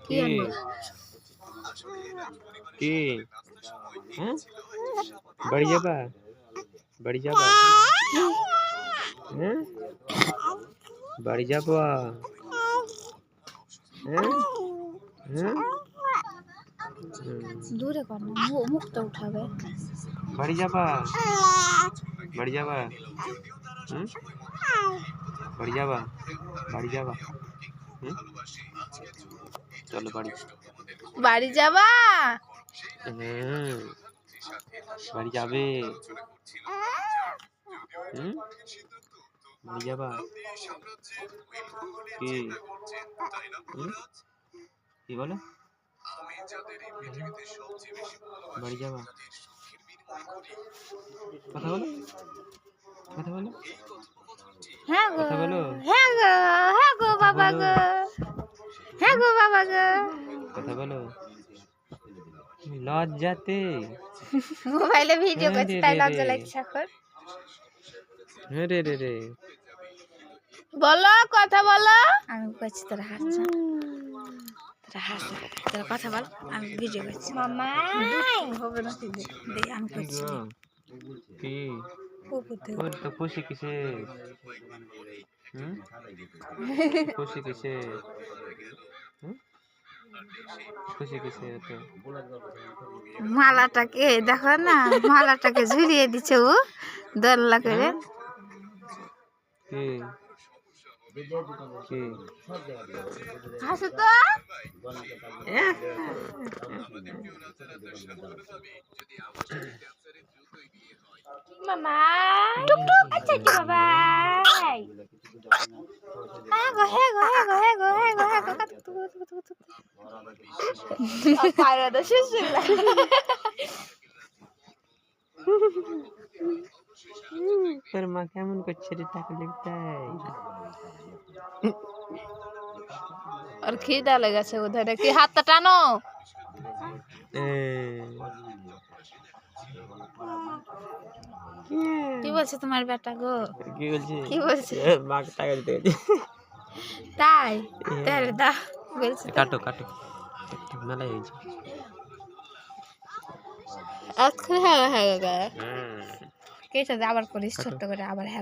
কি কি হ্যাঁ বাড়ি যাবা বাড়ি যাবা হ্যাঁ বাড়ি যাবা হ্যাঁ হ্যাঁ দূরে কর না মুখটা উঠাবে বাড়ি যাবা বাড়ি যাবা বাড়ি যাবা বাড়ি যাবা চলো বাড়ি বাড়ি যাবা বাড়ি যাবে বাড়ি যাবা কি কি বলো বাড়ি যাবা কথা বলো কথা বলো হ্যাঁ গো কথা বলো হ্যাঁ গো হ্যাঁ গো বাবা গো হ্যাঁ গো বাবা গো কথা বলো লজ্জাতে মোবাইলে ভিডিও করছি তাই লজ্জা লাগছে এখন রে রে রে বলো কথা বলো আমি করছি তোর হাসছা তোর হাসা তোর কথা বল আমি ভিডিও করছি মামা হবে না দে আমি করছি কি ওর তো খুশি কিসে খুশি কিসে খুশি কিসে তো মালাটাকে দেখো না মালাটাকে ঝুলিয়ে দিচ্ছে ও দোলনা করে কি কি হাসো তো মামা টুক টুক আচ্ছা কি বাবা হ্যাঁ গো হ্যাঁ গো হ্যাঁ গো হ্যাঁ গো হ্যাঁ গো হ্যাঁ গো পায়রা তো শেষ তোর মা কেমন করছে রে টাকা লিখতে আর খিদা লেগেছে ওধারে কি হাতটা টানো কি বলছে তোমার বেটা গো কি বলছে কি বলছে মাকে টাকা দিতে গেছে তাই তাহলে দা বলছে কাটো কাটো মেলা হয়েছে আজকে হ্যাঁ হ্যাঁ কে আবার করিস ছোট্ট করে আবার হ্যাঁ